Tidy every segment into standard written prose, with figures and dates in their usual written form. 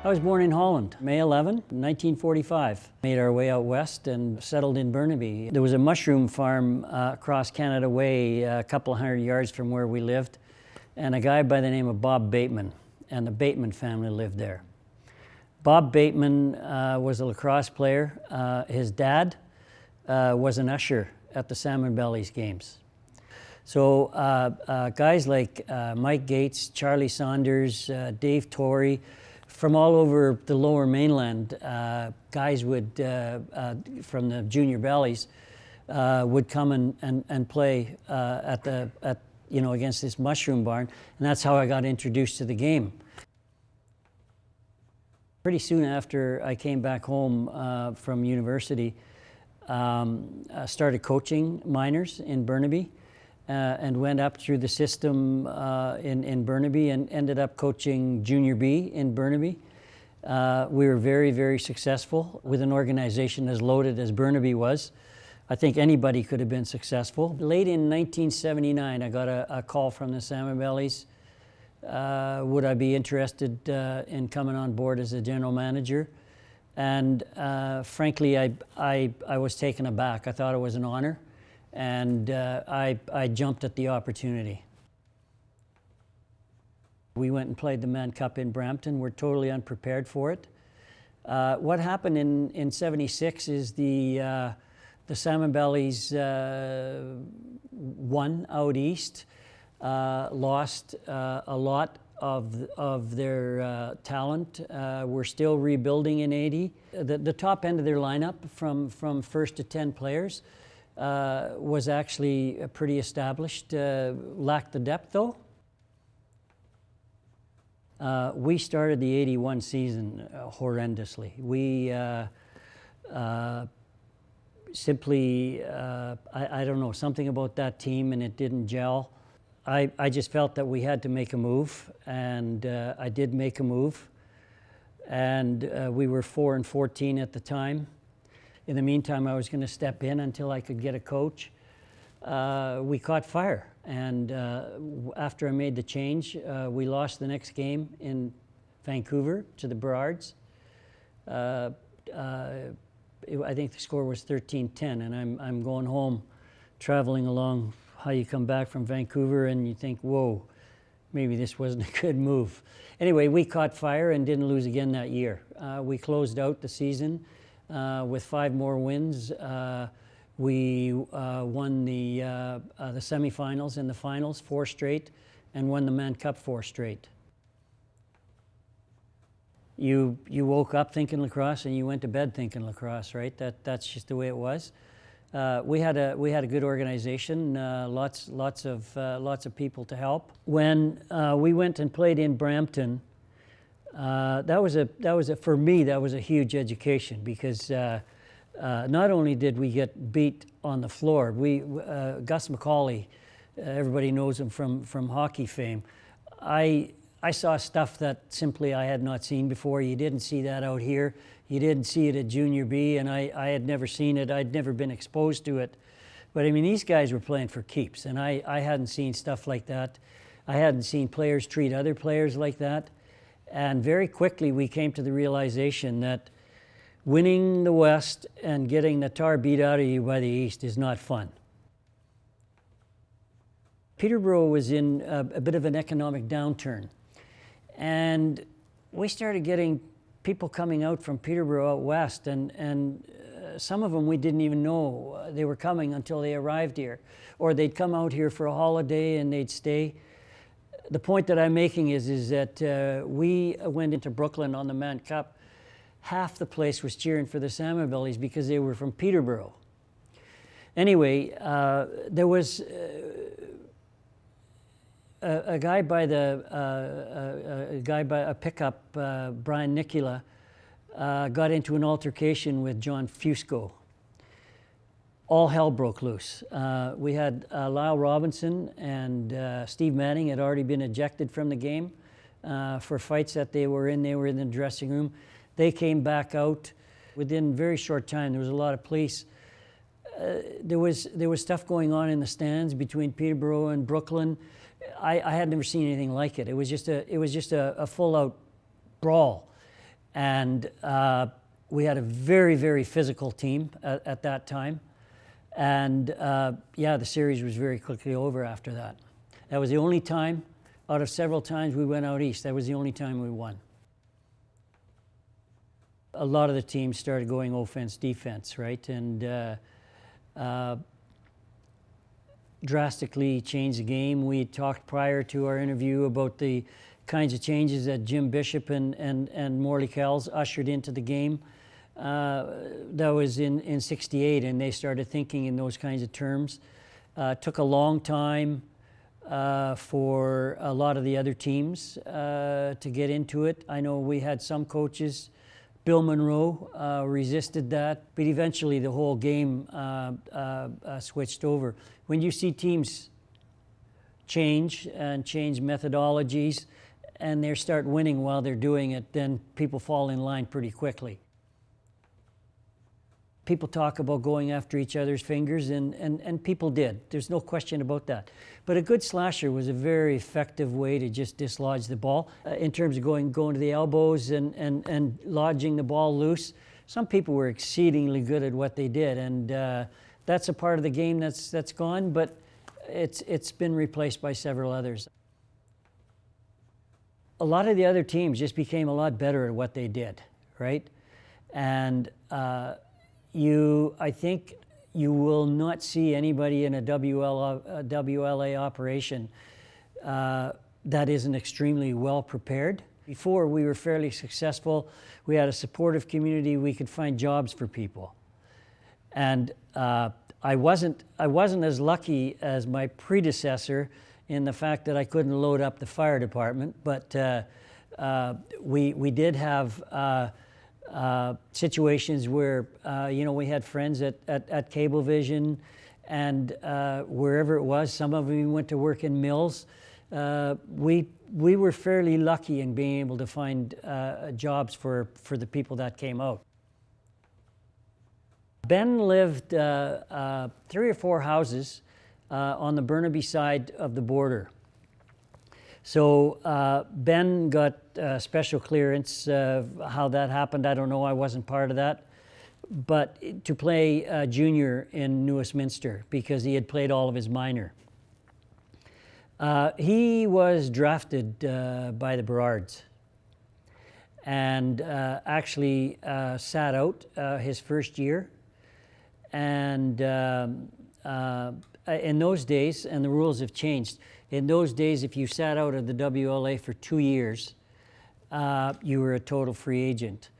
I was born in Holland, May 11, 1945. Made our way out west and settled in Burnaby. There was a mushroom farm across Canada Way, a couple of hundred yards from where we lived, and a guy by the name of Bob Bateman, and the Bateman family lived there. Bob Bateman was a lacrosse player. His dad was an usher at the Salmon Bellies games. So guys like Mike Gates, Charlie Saunders, Dave Torrey, from all over the lower mainland, guys would, from the junior bellies, would come and play against this mushroom barn, and that's how I got introduced to the game. Pretty soon after I came back home from university, I started coaching minors in Burnaby. And went up through the system in Burnaby and ended up coaching Junior B in Burnaby. We were very, very successful with an organization as loaded as Burnaby was. I think anybody could have been successful. Late in 1979, I got a call from the Salmon Bellies. Would I be interested in coming on board as a general manager? And frankly, I was taken aback. I thought it was an honor. And I jumped at the opportunity. We went and played the Mann Cup in Brampton. We're totally unprepared for it. What happened in '76 is the Salmon Bellies won out east, lost a lot of their talent. We're still rebuilding in '80. The top end of their lineup from first to 10 players was actually pretty established, lacked the depth though. We started the '81 season horrendously. We simply, I don't know, something about that team and it didn't gel. I just felt that we had to make a move, and I did make a move. And we were 4-14 at the time. In the meantime, I was going to step in until I could get a coach. We caught fire, and after I made the change, we lost the next game in Vancouver to the Burrards. I think the score was 13-10, and I'm going home, traveling along how you come back from Vancouver, and you think, whoa, maybe this wasn't a good move. Anyway, we caught fire and didn't lose again that year. We closed out the season with 5 more wins. We won the semifinals and the finals 4 straight, and won the Mann Cup 4 straight. You woke up thinking lacrosse, and you went to bed thinking lacrosse, right? That's just the way it was. We had a good organization, lots of people to help. When we went and played in Brampton, that was for me that was a huge education, because not only did we get beat on the floor, Gus McCauley, everybody knows him from hockey fame. I saw stuff that simply I had not seen before. You didn't see that out here. You didn't see it at Junior B, and I had never seen it. I'd never been exposed to it. But I mean, these guys were playing for keeps, and I hadn't seen stuff like that. I hadn't seen players treat other players like that. And very quickly we came to the realization that winning the West and getting the tar beat out of you by the East is not fun. Peterborough was in a bit of an economic downturn. And we started getting people coming out from Peterborough out west, and some of them we didn't even know they were coming until they arrived here. Or they'd come out here for a holiday and they'd stay. The point that I'm making is that we went into Brooklyn on the Mann Cup. Half the place was cheering for the Salmon Bellies because they were from Peterborough. Anyway, there was a guy by a pickup, Brian Nicola, got into an altercation with John Fusco. All hell broke loose. We had Lyle Robinson and Steve Manning had already been ejected from the game for fights that they were in. They were in the dressing room. They came back out. Within a very short time, there was a lot of police. There was stuff going on in the stands between Peterborough and Brooklyn. I had never seen anything like it. It was just a full-out brawl. And we had a very, very physical team at that time. And yeah, the series was very quickly over after that. That was the only time, out of several times we went out east, that was the only time we won. A lot of the teams started going offense, defense, right? And drastically changed the game. We had talked prior to our interview about the kinds of changes that Jim Bishop and Morley Kells ushered into the game. That was in '68, and they started thinking in those kinds of terms. Took a long time for a lot of the other teams to get into it. I know we had some coaches, Bill Monroe resisted that, but eventually the whole game switched over. When you see teams change and change methodologies and they start winning while they're doing it, then people fall in line pretty quickly. People talk about going after each other's fingers, and people did. There's no question about that. But a good slasher was a very effective way to just dislodge the ball. In terms of going to the elbows and lodging the ball loose, some people were exceedingly good at what they did, and that's a part of the game that's gone, but it's been replaced by several others. A lot of the other teams just became a lot better at what they did, right? And I think you will not see anybody in a WLA operation that isn't extremely well prepared. Before, we were fairly successful. We had a supportive community. We could find jobs for people. And I wasn't as lucky as my predecessor in the fact that I couldn't load up the fire department, but we did have situations where we had friends at Cablevision and wherever it was. Some of them went to work in mills. We were fairly lucky in being able to find jobs for the people that came out. Ben lived 3 or 4 houses on the Burnaby side of the border. So Ben got special clearance. How that happened, I don't know. I wasn't part of that. But to play junior in New Westminster because he had played all of his minor. He was drafted by the Burrards and actually sat out his first year. And in those days, and the rules have changed, in those days, if you sat out of the WLA for 2 years, you were a total free agent.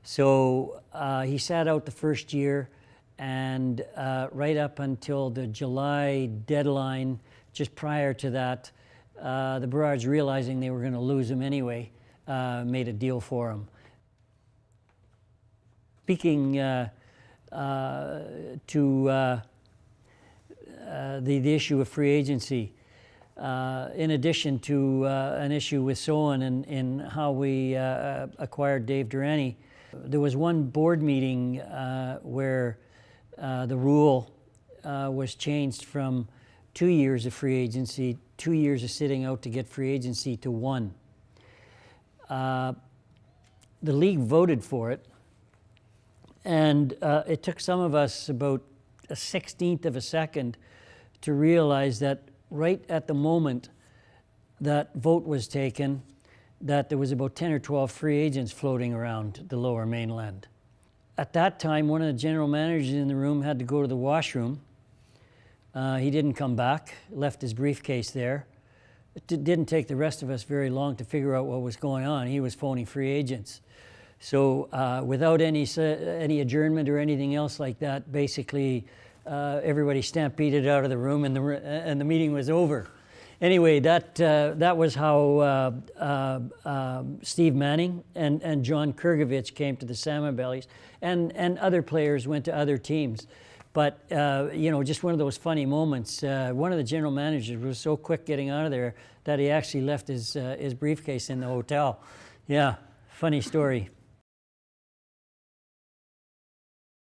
So he sat out the first year, and right up until the July deadline, just prior to that, the Burrards, realizing they were going to lose him anyway, made a deal for him. Speaking to the issue of free agency, in addition to an issue with Sohan in how we acquired Dave Durrani, there was one board meeting where the rule was changed from 2 years of free agency, 2 years of sitting out to get free agency, to 1. The league voted for it, and it took some of us about a 1/16 of a second to realize that right at the moment that vote was taken, that there was about 10 or 12 free agents floating around the Lower Mainland. At that time, one of the general managers in the room had to go to the washroom. He didn't come back, left his briefcase there. It didn't take the rest of us very long to figure out what was going on. He was phoning free agents. So without any adjournment or anything else like that, basically everybody stampeded out of the room, and the meeting was over. Anyway, that was how Steve Manning and John Kurgovich came to the Salmon Bellies, and other players went to other teams. But just one of those funny moments. One of the general managers was so quick getting out of there that he actually left his briefcase in the hotel. Yeah, funny story.